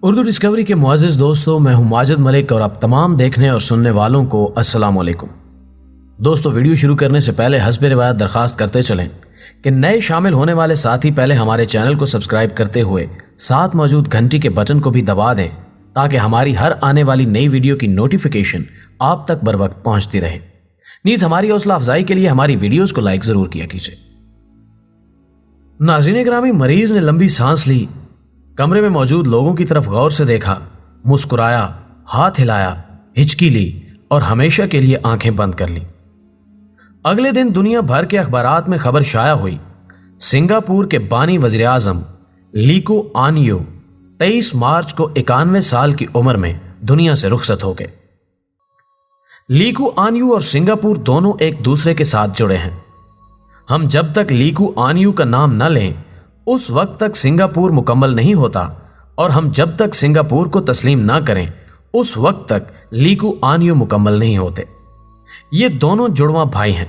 Urdu Discovery کے معزز دوستوں، میں ہوں ماجد ملک اور آپ تمام دیکھنے اور سننے والوں کو السلام علیکم۔ دوستو، ویڈیو شروع کرنے سے پہلے حسب روایت درخواست کرتے چلیں کہ نئے شامل ہونے والے ساتھی پہلے ہمارے چینل کو سبسکرائب کرتے ہوئے ساتھ موجود گھنٹی کے بٹن کو بھی دبا دیں تاکہ ہماری ہر آنے والی نئی ویڈیو کی نوٹیفیکیشن آپ تک بر وقت پہنچتی رہے۔ نیز ہماری حوصلہ افزائی کے لیے ہماری ویڈیوز کو لائک ضرور کیا کیجیے۔ ناظرین گرامی، مریض نے لمبی سانس لی، کمرے میں موجود لوگوں کی طرف غور سے دیکھا، مسکرایا، ہاتھ ہلایا، ہچکی لی اور ہمیشہ کے لیے آنکھیں بند کر لی۔ اگلے دن دنیا بھر کے اخبارات میں خبر شائع ہوئی، سنگاپور کے بانی وزیر اعظم لیکو آنیو 23 مارچ کو 91 سال کی عمر میں دنیا سے رخصت ہو گئے۔ لیکو آنیو اور سنگاپور دونوں ایک دوسرے کے ساتھ جڑے ہیں۔ ہم جب تک لیکو آنیو کا نام نہ لیں اس وقت تک سنگاپور مکمل نہیں ہوتا، اور ہم جب تک سنگاپور کو تسلیم نہ کریں اس وقت تک لیکو آنیو مکمل نہیں ہوتے۔ یہ دونوں جڑواں بھائی ہیں۔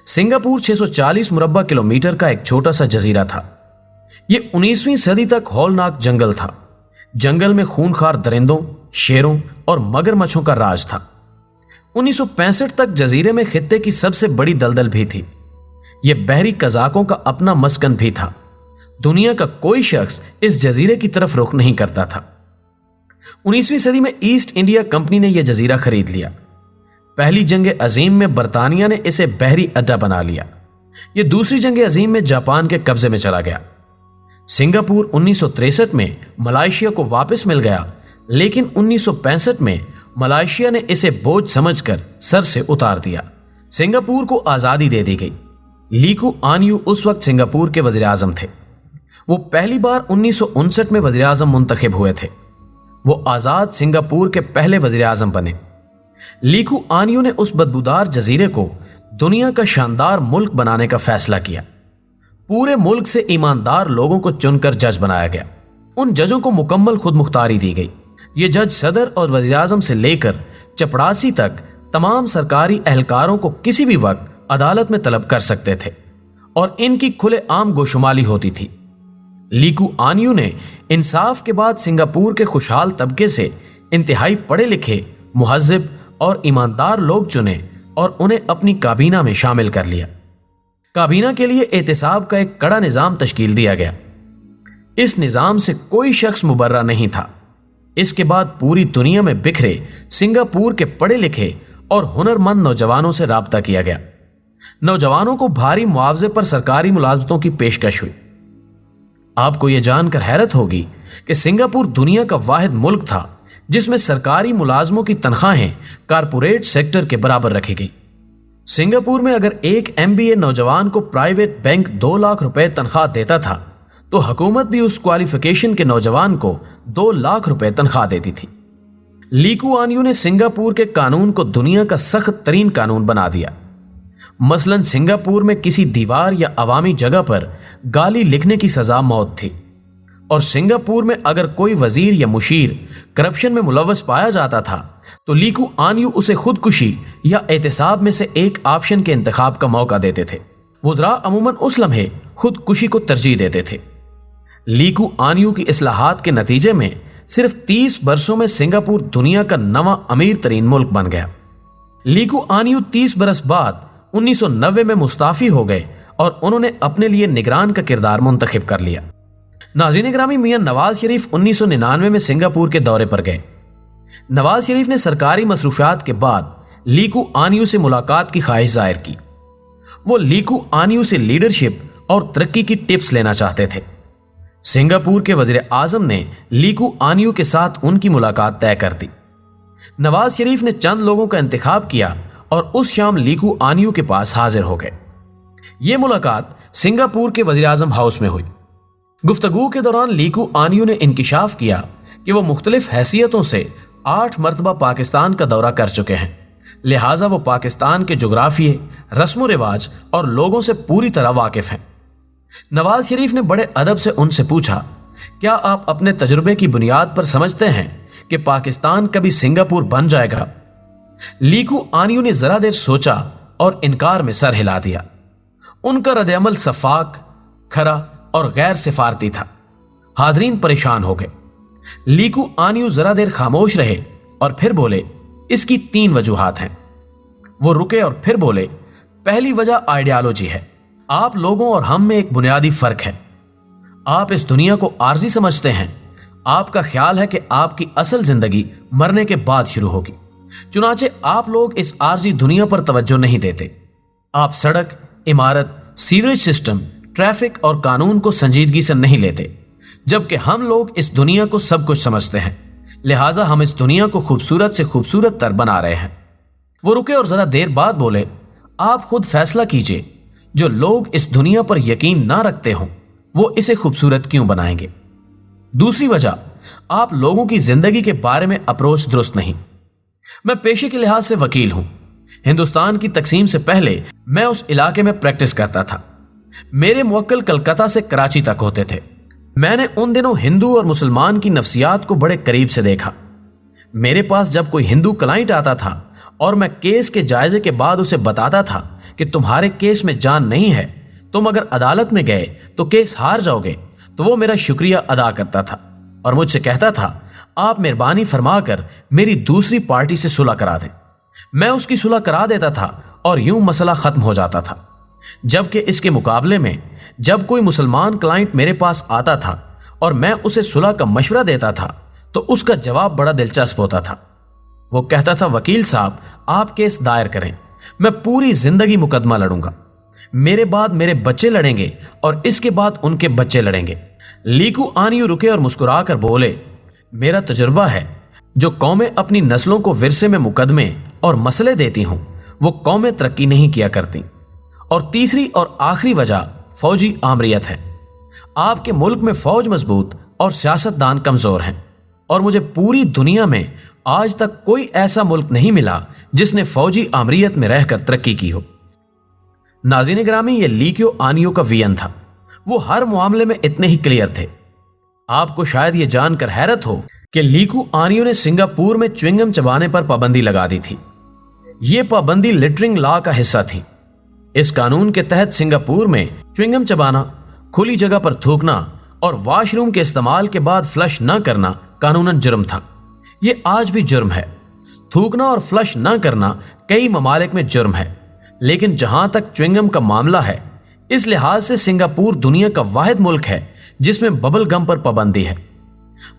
سنگاپور 640 مربع کلومیٹر کا ایک چھوٹا سا جزیرہ تھا۔ یہ 19ویں صدی تک ہولناک جنگل تھا۔ جنگل میں خونخوار درندوں، شیروں اور مگرمچھوں کا راج تھا۔ 1965 تک جزیرے میں خطے کی سب سے بڑی دلدل بھی تھی۔ یہ بحری قزاقوں کا اپنا مسکن بھی تھا۔ دنیا کا کوئی شخص اس جزیرے کی طرف رخ نہیں کرتا تھا۔ 19ویں صدی میں ایسٹ انڈیا کمپنی نے یہ جزیرہ خرید لیا۔ پہلی جنگ عظیم میں برطانیہ نے اسے بحری اڈا بنا لیا۔ یہ دوسری جنگ عظیم میں جاپان کے قبضے میں چلا گیا۔ سنگاپور 1963 میں ملائیشیا کو واپس مل گیا، لیکن 1965 میں ملائیشیا نے اسے بوجھ سمجھ کر سر سے اتار دیا۔ سنگاپور کو آزادی دے دی گئی۔ لیکو آنیو اس وقت سنگاپور کے وزیر اعظم تھے۔ وہ پہلی بار 1959 میں وزیر اعظم منتخب ہوئے تھے۔ وہ آزاد سنگاپور کے پہلے وزیر اعظم بنے۔ لیکو آنیو نے اس بدبودار جزیرے کو دنیا کا شاندار ملک بنانے کا فیصلہ کیا۔ پورے ملک سے ایماندار لوگوں کو چن کر جج بنایا گیا۔ ان ججوں کو مکمل خود مختاری دی گئی۔ یہ جج صدر اور وزیر اعظم سے لے کر چپڑاسی تک تمام سرکاری اہلکاروں کو کسی بھی وقت عدالت میں طلب کر سکتے تھے، اور ان کی کھلے عام گوشمالی ہوتی تھی۔ لیکو آنیو نے انصاف کے بعد سنگاپور کے خوشحال طبقے سے انتہائی پڑھے لکھے، مہذب اور ایماندار لوگ چنے اور انہیں اپنی کابینہ میں شامل کر لیا۔ کابینہ کے لیے احتساب کا ایک کڑا نظام تشکیل دیا گیا۔ اس نظام سے کوئی شخص مبرہ نہیں تھا۔ اس کے بعد پوری دنیا میں بکھرے سنگاپور کے پڑھے لکھے اور ہنرمند نوجوانوں سے رابطہ کیا گیا۔ نوجوانوں کو بھاری معاوضے پر سرکاری ملازمتوں کی پیشکش ہوئی۔ آپ کو یہ جان کر حیرت ہوگی کہ سنگاپور دنیا کا واحد ملک تھا جس میں سرکاری ملازموں کی تنخواہیں کارپوریٹ سیکٹر کے برابر رکھی گئی۔ سنگاپور میں اگر ایک MBA نوجوان کو پرائیویٹ بینک 2 لاکھ روپے تنخواہ دیتا تھا تو حکومت بھی اس کوالیفیکیشن کے نوجوان کو 2 لاکھ روپے تنخواہ دیتی تھی۔ لیکو آنیو نے سنگاپور کے قانون کو دنیا کا سخت ترین قانون بنا دیا۔ مثلاً سنگاپور میں کسی دیوار یا عوامی جگہ پر گالی لکھنے کی سزا موت تھی، اور سنگاپور میں اگر کوئی وزیر یا مشیر کرپشن میں ملوث پایا جاتا تھا تو لیکو آنیو اسے خودکشی یا احتساب میں سے ایک آپشن کے انتخاب کا موقع دیتے تھے۔ وزراء عموماً اس لمحے خودکشی کو ترجیح دیتے تھے۔ لیکو آنیو کی اصلاحات کے نتیجے میں صرف 30 برسوں میں سنگاپور دنیا کا 9واں امیر ترین ملک بن گیا۔ لیکو آنیو 30 برس بعد 1990 میں مستعفی ہو گئے اور انہوں نے اپنے لیے نگران کا کردار منتخب کر لیا۔ ناظرین گرامی، میاں نواز شریف 1999 میں سنگاپور کے دورے پر گئے۔ نواز شریف نے سرکاری مصروفیات کے بعد لیکو آنیو سے ملاقات کی خواہش ظاہر کی۔ وہ لیکو آنیو سے لیڈرشپ اور ترقی کی ٹپس لینا چاہتے تھے۔ سنگاپور کے وزیر اعظم نے لیکو آنیو کے ساتھ ان کی ملاقات طے کر دی۔ نواز شریف نے چند لوگوں کا انتخاب کیا اور اس شام لیکو آنیو کے پاس حاضر ہو گئے۔ یہ ملاقات سنگاپور کے وزیر اعظم ہاؤس میں ہوئی۔ گفتگو کے دوران لیکو آنیو نے انکشاف کیا کہ وہ مختلف حیثیتوں سے 8 مرتبہ پاکستان کا دورہ کر چکے ہیں، لہٰذا وہ پاکستان کے جغرافیے، رسم و رواج اور لوگوں سے پوری طرح واقف ہیں۔ نواز شریف نے بڑے ادب سے ان سے پوچھا، کیا آپ اپنے تجربے کی بنیاد پر سمجھتے ہیں کہ پاکستان کبھی سنگاپور بن جائے گا؟ لیکو آنیو نے ذرا دیر سوچا اور انکار میں سر ہلا دیا۔ ان کا رد عمل شفاف، کھرا اور غیر سفارتی تھا۔ حاضرین پریشان ہو گئے۔ लीकू आनियो जरा देर खामोश रहे और फिर बोले, इसकी 3 वजूहात हैं। वो रुके और फिर बोले, पहली वजह आइडियोलॉजी है। आप लोगों और हम में एक बुनियादी फर्क है। आप इस दुनिया को आर्जी समझते हैं। आपका ख्याल है कि आपकी असल जिंदगी मरने के बाद शुरू होगी। चुनाचे आप लोग इस आर्जी दुनिया पर तवज्जो नहीं देते। आप सड़क, इमारत, सीवरेज सिस्टम, ट्रैफिक और कानून को संजीदगी से नहीं लेते, जबकि हम लोग इस दुनिया को सब कुछ समझते हैं। लिहाजा हम इस दुनिया को खूबसूरत से खूबसूरत तर बना रहे हैं। वो रुके और जरा देर बाद बोले, आप खुद फैसला कीजिए। जो लोग इस दुनिया पर यकीन ना रखते हों वो इसे खूबसूरत क्यों बनाएंगे। दूसरी वजह, आप लोगों की जिंदगी के बारे में अप्रोच दुरुस्त नहीं। मैं पेशे के लिहाज से वकील हूं। हिंदुस्तान की तकसीम से पहले मैं उस इलाके में प्रैक्टिस करता था। मेरे मुवक्किल कलकत्ता से कराची तक होते थे। मैंने उन दिनों हिंदू और मुसलमान की नफ्सियात को बड़े करीब से देखा। मेरे पास जब कोई हिंदू क्लाइंट आता था और मैं केस के जायजे के बाद उसे बताता था कि तुम्हारे केस में जान नहीं है, तुम अगर अदालत में गए तो केस हार जाओगे, तो वो मेरा शुक्रिया अदा करता था और मुझसे कहता था, आप मेहरबानी फरमाकर मेरी दूसरी पार्टी से सुलह करा दें। मैं उसकी सुलह करा देता था और यूं मसला खत्म हो जाता था। जबकि इसके मुकाबले में जब कोई मुसलमान क्लाइंट मेरे पास आता था और मैं उसे सुलह का मशवरा देता था तो उसका जवाब बड़ा दिलचस्प होता था। वो कहता था, वकील साहब आप केस दायर करें, मैं पूरी जिंदगी मुकदमा लड़ूंगा। मेरे बाद मेरे बच्चे लड़ेंगे और इसके बाद उनके बच्चे लड़ेंगे। लीकू आनियो रुके और मुस्कुराकर बोले, मेरा तजुर्बा है, जो कौमें अपनी नस्लों को विरसे में मुकदमे और मसले देती हों वो कौमें तरक्की नहीं किया करती। और तीसरी और आखिरी वजह फौजी आमरीयत है। आपके मुल्क में फौज मजबूत और सियासतदान कमजोर हैं और मुझे पूरी दुनिया में आज तक कोई ऐसा मुल्क नहीं मिला जिसने फौजी आमरीयत में रहकर तरक्की की हो। नाज़रीन ग्रामी, ये लीकू आनियो का वियन था। वो हर मामले में इतने ही क्लियर थे। आपको शायद ये जानकर हैरत हो कि लीकू आनियो ने सिंगापुर में च्युइंगम चबाने पर पाबंदी लगा दी थी। ये पाबंदी लिटरिंग लॉ का हिस्सा थी। इस कानून के तहत सिंगापुर में च्युइंगम चबाना, खुली जगह पर थूकना और वॉशरूम के इस्तेमाल के बाद फ्लश न करना कानूनन जुर्म था। ये आज भी जुर्म है। थूकना और फ्लश न करना कई ममालिक में जुर्म है, लेकिन जहां तक च्युइंगम का मामला है, इस लिहाज से सिंगापुर दुनिया का वाहिद मुल्क है जिसमें बबल गम पर पाबंदी है।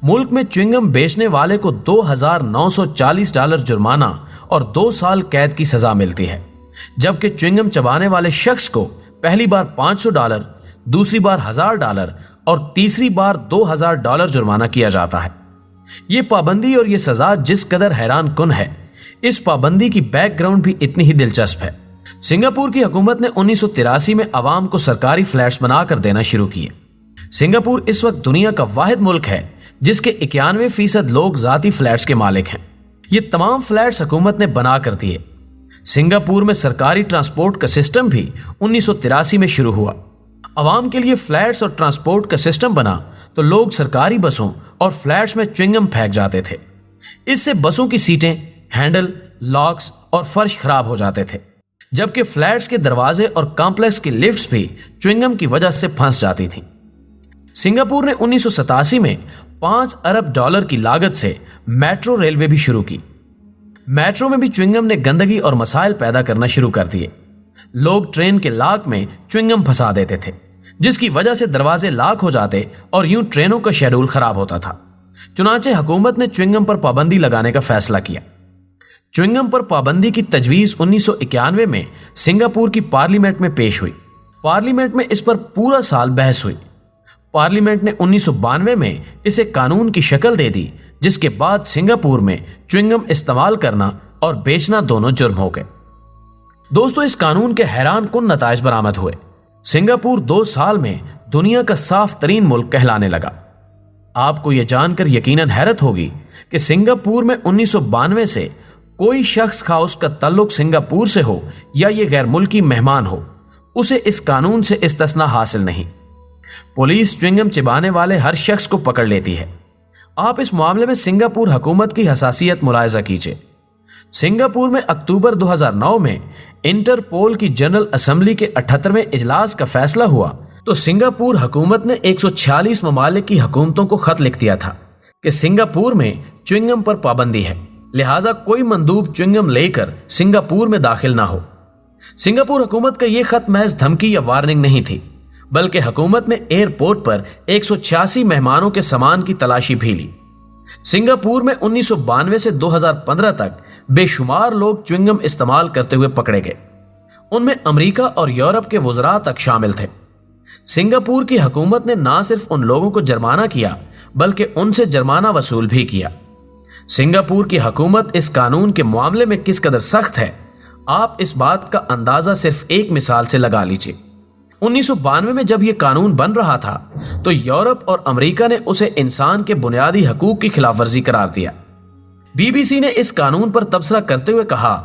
मुल्क में च्युइंगम बेचने वाले को $2,940 जुर्माना और 2 साल कैद की सजा मिलती है, जबकि च्युइंगम चबाने वाले शख्स को पहली बार $500, दूसरी बार $1,000 और तीसरी बार $2,000 जुर्माना किया जाता है। ये पाबंदी और ये सजा जिस कदर हैरान कुन है, इस पाबंदी की बैकग्राउंड भी इतनी ही दिलचस्प है। सिंगापुर की हुकूमत ने 1983 में अवाम को सरकारी फ्लैट्स बनाकर देना शुरू किए। सिंगापुर इस वक्त दुनिया का वाहिद मुल्क है जिसके 91% लोग जाती फ्लैट्स के मालिक हैं। ये तमाम फ्लैट्स हुकूमत ने बना कर दिए। सिंगापुर में सरकारी ट्रांसपोर्ट का सिस्टम भी 1983 में शुरू हुआ। अवाम के लिए फ्लैट्स और ट्रांसपोर्ट का सिस्टम बना तो लोग सरकारी बसों और फ्लैट्स में च्युइंगम फेंक जाते थे। इससे बसों की सीटें, हैंडल, लॉक्स और फर्श खराब हो जाते थे, जबकि फ्लैट्स के दरवाजे और कॉम्प्लेक्स की लिफ्ट्स भी च्युइंगम की वजह से फंस जाती थी। सिंगापुर ने 1987 में $5 अरब की लागत से मेट्रो रेलवे भी शुरू की। मेट्रो में भी च्युइंगम ने गंदगी और मसाइल पैदा करना शुरू कर दिए। लोग ट्रेन के लाक में च्युइंगम फंसा देते थे, जिसकी वजह से दरवाजे लाक हो जाते और यूं ट्रेनों का शेड्यूल खराब होता था। चुनांचे हुकूमत ने च्युइंगम पर पाबंदी लगाने का फैसला किया। च्युइंगम पर पाबंदी की तजवीज़ 1991 में सिंगापुर की पार्लियामेंट में पेश हुई। पार्लियामेंट में इस पर पूरा साल बहस हुई। पार्लियामेंट ने 1992 में इसे कानून की शक्ल दे दी, जिसके बाद सिंगापुर में च्युइंगम इस्तेमाल करना और बेचना दोनों जुर्म हो गए। दोस्तों, इस कानून के हैरान कुन नताइज बरामद हुए। सिंगापुर 2 साल में दुनिया का साफ तरीन मुल्क कहलाने लगा। आपको यह जानकर यकीनन हैरत होगी कि सिंगापुर में 1992 से कोई शख्स खा उसका ताल्लुक सिंगापुर से हो या ये गैर मुल्की मेहमान हो, उसे इस कानून से इस्तिस्ना हासिल नहीं। पुलिस च्युइंगम चिबाने वाले हर शख्स को पकड़ लेती है। आप इस मामले में सिंगापुर हुकूमत की हसासियत मुलाहिजा कीजिए। सिंगापुर में अक्टूबर 2009 में इंटरपोल की जनरल असेंबली के 78वें इजलास का फैसला हुआ तो सिंगापुर हुकूमत ने 146 ममालिक की हुकूमतों को खत लिख दिया था कि सिंगापुर में च्युइंगम पर पाबंदी है, लिहाजा कोई मंदूब च्युइंगम लेकर सिंगापुर में दाखिल ना हो। सिंगापुर हुकूमत का यह खत महज धमकी या वार्निंग नहीं थी, बल्कि हुकूमत ने एयरपोर्ट पर 186 मेहमानों के सामान की तलाशी भी ली। सिंगापुर में 1992 से 2015 तक बेशुमार लोग च्युइंगम इस्तेमाल करते हुए पकड़े गए। उनमें अमेरिका और यूरोप के वुज़रा तक शामिल थे। सिंगापुर की हुकूमत ने ना सिर्फ उन लोगों को जुर्माना किया, बल्कि उनसे जुर्माना वसूल भी किया। सिंगापुर की हुकूमत इस कानून के मामले में किस कदर सख्त है, आप इस बात का अंदाजा सिर्फ एक मिसाल से लगा लीजिए। 1992 में जब यह कानून बन रहा था तो यूरोप और अमेरिका ने उसे इंसान के बुनियादी हकूक की खिलाफवर्जी करार दिया। बीबीसी ने इस कानून पर तबसरा करते हुए कहा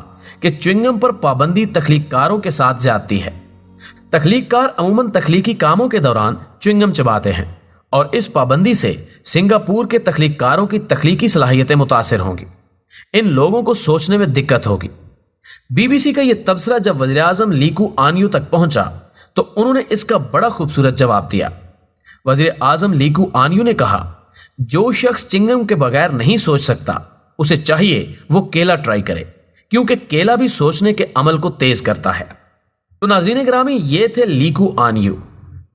कि च्युइंगम पर पाबंदी तख्लीककारों के साथ ज्यादती है। तख्लीककार अमूमन तख्लीकी कामों के दौरान च्युइंगम चबाते हैं और इस पाबंदी से सिंगापुर के तख्लीककारों की तख्लीकी सलाहियतें मुतासिर होंगी। इन लोगों को सोचने में दिक्कत होगी। बीबीसी का यह तबसरा जब वज़ीर आज़म ली कुआन आनियू तक पहुंचा तो उन्होंने इसका बड़ा खूबसूरत जवाब दिया। वज़ीर आज़म ली कुआन आनियू ने कहा, जो शख्स च्युइंगम के बगैर नहीं सोच सकता उसे चाहिए वो केला ट्राई करे, क्योंकि केला भी सोचने के अमल को तेज करता है। तो नाज़रीन गिरामी, ये थे ली कुआन आनियू।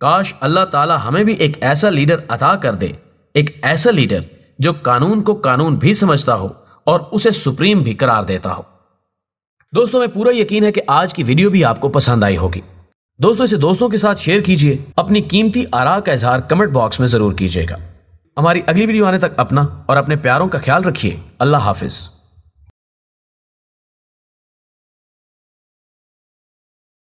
काश अल्लाह ताला हमें भी एक ऐसा लीडर अता कर दे, एक ऐसा लीडर जो कानून को कानून भी समझता हो और उसे सुप्रीम भी करार देता हो। दोस्तों, मैं पूरा यकीन है कि आज की वीडियो भी आपको पसंद आई होगी। दोस्तों, इसे दोस्तों के साथ शेयर कीजिए। अपनी कीमती आरा का इजहार कमेंट बॉक्स में जरूर कीजिएगा। हमारी अगली वीडियो आने तक अपना और अपने प्यारों का ख्याल रखिए। अल्लाह हाफिज।